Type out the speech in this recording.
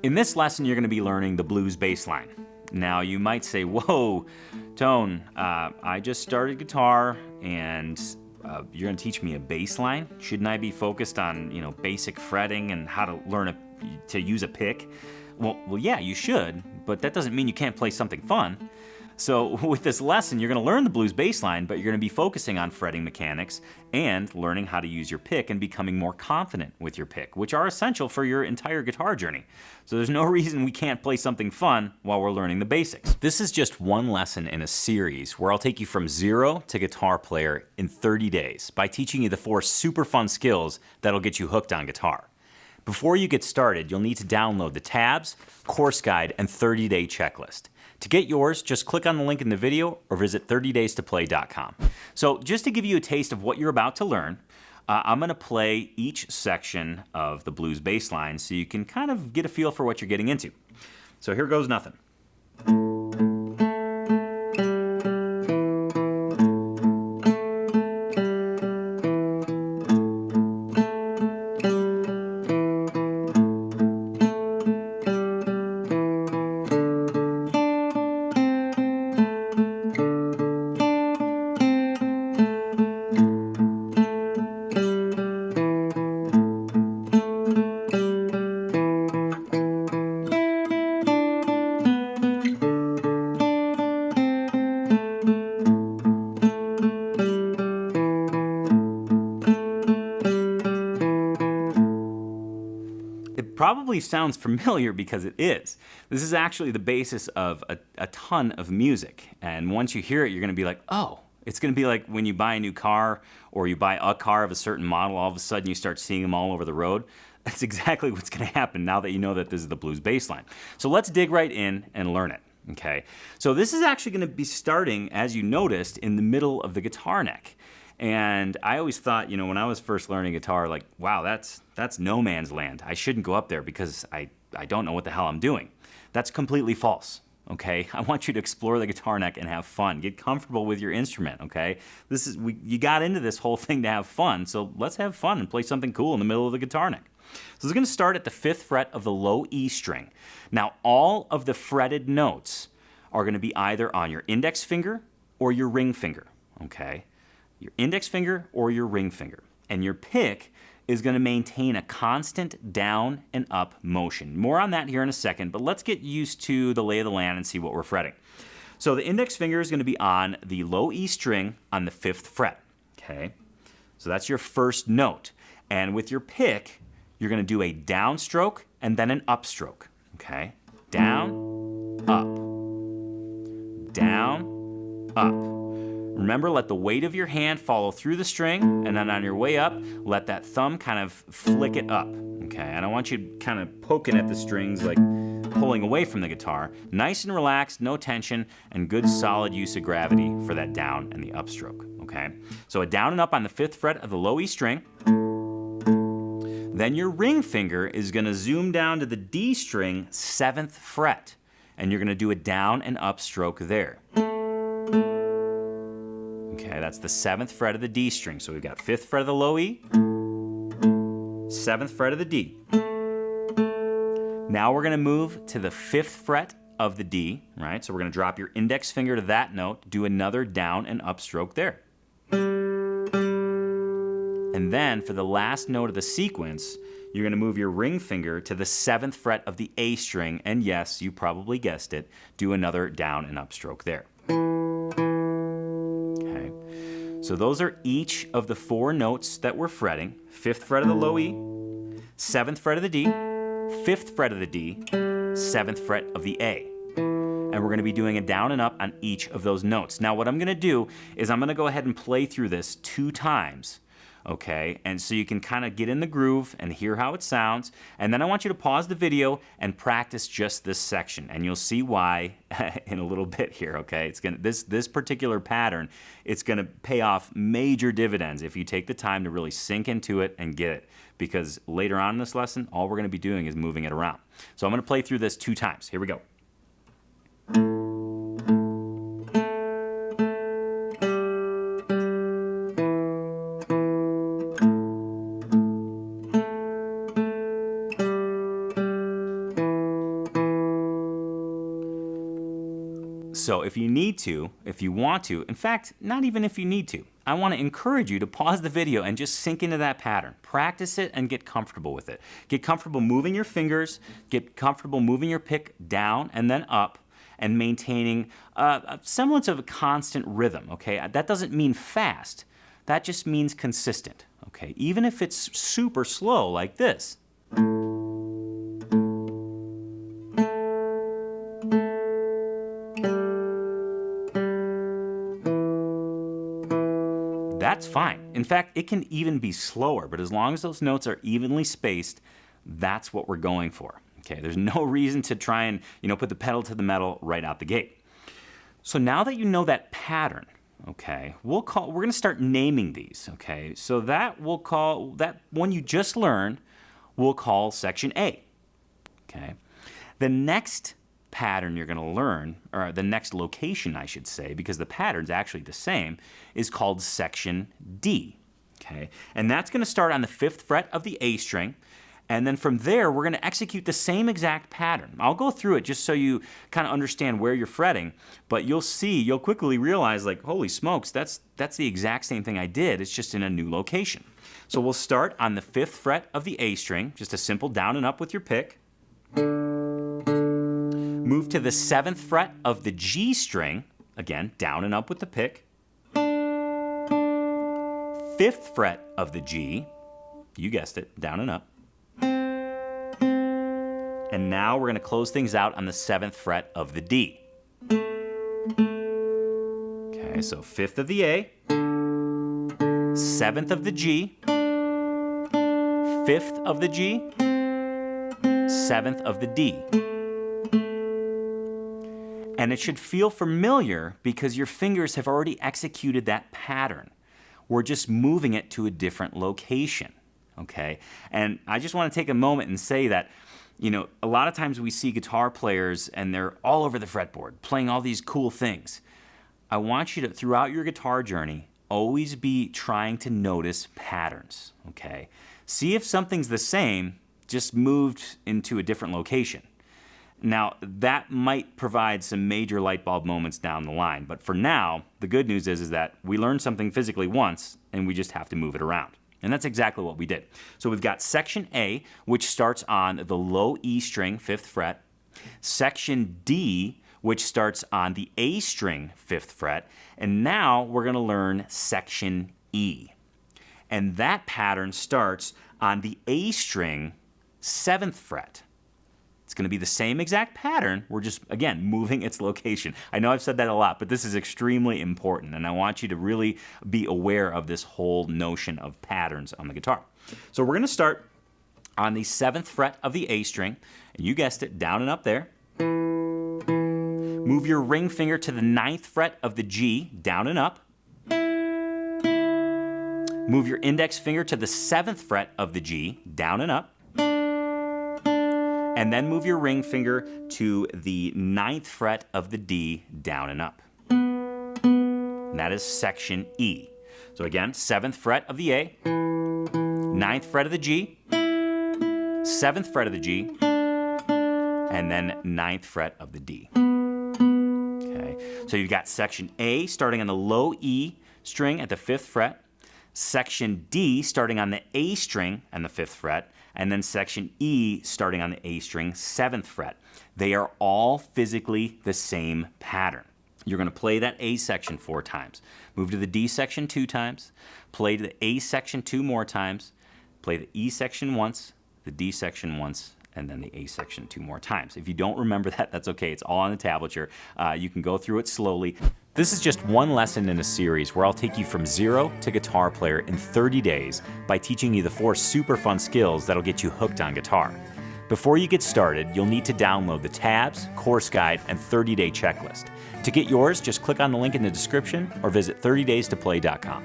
In this lesson, you're going to be learning the blues bass line. Now, you might say, whoa, Tone, I just started guitar and you're going to teach me a bass line? Shouldn't I be focused on, basic fretting and how to learn to use a pick? Well, yeah, you should, but that doesn't mean you can't play something fun. So with this lesson, you're going to learn the blues bass line, but you're going to be focusing on fretting mechanics and learning how to use your pick and becoming more confident with your pick, which are essential for your entire guitar journey. So there's no reason we can't play something fun while we're learning the basics. This is just one lesson in a series where I'll take you from zero to guitar player in 30 days by teaching you the 4 super fun skills that'll get you hooked on guitar. Before you get started, you'll need to download the tabs, course guide, and 30-day checklist. To get yours, just click on the link in the video or visit 30daystoplay.com. So just to give you a taste of what you're about to learn, I'm going to play each section of the blues bass line so you can kind of get a feel for what you're getting into. So here goes nothing. Probably sounds familiar because it is. This is actually the basis of a ton of music. And once you hear it, you're going to be like, oh, it's going to be like when you buy a new car or you buy a car of a certain model, all of a sudden you start seeing them all over the road. That's exactly what's going to happen now that you know that this is the blues bass line. So let's dig right in and learn it. Okay. So this is actually going to be starting, as you noticed, in the middle of the guitar neck. And I always thought, when I was first learning guitar, like, wow, that's no man's land. I shouldn't go up there because I don't know what the hell I'm doing. That's completely false, okay? I want you to explore the guitar neck and have fun. Get comfortable with your instrument, okay? You got into this whole thing to have fun, so let's have fun and play something cool in the middle of the guitar neck. So it's going to start at the 5th fret of the low E string. Now, all of the fretted notes are going to be either on your index finger or your ring finger, okay? Your index finger or your ring finger. And your pick is going to maintain a constant down and up motion. More on that here in a second, but let's get used to the lay of the land and see what we're fretting. So the index finger is going to be on the low E string on the 5th fret, okay? So that's your first note. And with your pick, you're going to do a downstroke and then an upstroke, okay? Down, up, down, up. Remember, let the weight of your hand follow through the string, and then on your way up, let that thumb kind of flick it up, okay? I don't want you kind of poking at the strings like pulling away from the guitar. Nice and relaxed, no tension, and good solid use of gravity for that down and the upstroke, okay? So a down and up on the 5th fret of the low E string. Then your ring finger is going to zoom down to the D string, 7th fret, and you're going to do a down and up stroke there. Okay, that's the 7th fret of the D string. So we've got 5th fret of the low E, 7th fret of the D. Now we're going to move to the 5th fret of the D, right? So we're going to drop your index finger to that note, do another down and up stroke there. And then for the last note of the sequence, you're going to move your ring finger to the 7th fret of the A string, and yes, you probably guessed it, do another down and up stroke there. Okay, so those are each of the 4 notes that we're fretting. 5th fret of the low E, 7th fret of the D, 5th fret of the D, 7th fret of the A. And we're going to be doing a down and up on each of those notes. Now what I'm going to do is I'm going to go ahead and play through this 2 times. Okay, and so you can kind of get in the groove and hear how it sounds. And then I want you to pause the video and practice just this section, and you'll see why in a little bit here. Okay, it's gonna this particular pattern, it's gonna pay off major dividends if you take the time to really sink into it and get it. Because later on in this lesson, all we're gonna be doing is moving it around. So I'm gonna play through this 2 times. Here we go. So if you need to, if you want to, in fact, not even if you need to, I want to encourage you to pause the video and just sink into that pattern. Practice it and get comfortable with it. Get comfortable moving your fingers, get comfortable moving your pick down and then up, and maintaining a semblance of a constant rhythm, okay? That doesn't mean fast. That just means consistent, okay? Even if it's super slow like this. That's fine. In fact, it can even be slower, but as long as those notes are evenly spaced, that's what we're going for. Okay, there's no reason to try and, put the pedal to the metal right out the gate. So now that you know that pattern, okay, we're going to start naming these, okay? So that one you just learned, we'll call section A, okay? The next pattern you're going to learn, or the next location, I should say, because the pattern's actually the same, is called section D, okay? And that's going to start on the 5th fret of the A string, and then from there, we're going to execute the same exact pattern. I'll go through it just so you kind of understand where you're fretting, but you'll quickly realize, like, holy smokes, that's the exact same thing I did, it's just in a new location. So we'll start on the 5th fret of the A string, just a simple down and up with your pick. Move to the 7th fret of the G string, again, down and up with the pick. 5th fret of the G, you guessed it, down and up. And now we're going to close things out on the 7th fret of the D. Okay, so 5th of the A, 7th of the G, 5th of the G, 7th of the D. And it should feel familiar because your fingers have already executed that pattern. We're just moving it to a different location, okay? And I just want to take a moment and say that, a lot of times we see guitar players and they're all over the fretboard, playing all these cool things. I want you to, throughout your guitar journey, always be trying to notice patterns, okay? See if something's the same, just moved into a different location. Now, that might provide some major light bulb moments down the line, but for now, the good news is that we learned something physically once, and we just have to move it around. And that's exactly what we did. So we've got section A, which starts on the low E string, 5th fret. Section D, which starts on the A string, 5th fret. And now we're going to learn section E. And that pattern starts on the A string, 7th fret. It's going to be the same exact pattern. We're just, again, moving its location. I know I've said that a lot, but this is extremely important, and I want you to really be aware of this whole notion of patterns on the guitar. So we're going to start on the 7th fret of the A string, and you guessed it, down and up there. Move your ring finger to the 9th fret of the G, down and up. Move your index finger to the 7th fret of the G, down and up. And then move your ring finger to the 9th fret of the D, down and up. And that is section E. So again, 7th fret of the A, 9th fret of the G, 7th fret of the G, and then 9th fret of the D. Okay, so you've got section A starting on the low E string at the 5th fret, section D starting on the A string and the 5th fret, and then section E starting on the A string, 7th fret. They are all physically the same pattern. You're going to play that A section 4 times. Move to the D section 2 times. Play to the A section 2 more times. Play the E section once, the D section once, and then the A section 2 more times. If you don't remember that, that's okay. It's all on the tablature. You can go through it slowly. This is just one lesson in a series where I'll take you from zero to guitar player in 30 days by teaching you the 4 super fun skills that'll get you hooked on guitar. Before you get started, you'll need to download the tabs, course guide, and 30-day checklist. To get yours, just click on the link in the description or visit 30daystoplay.com.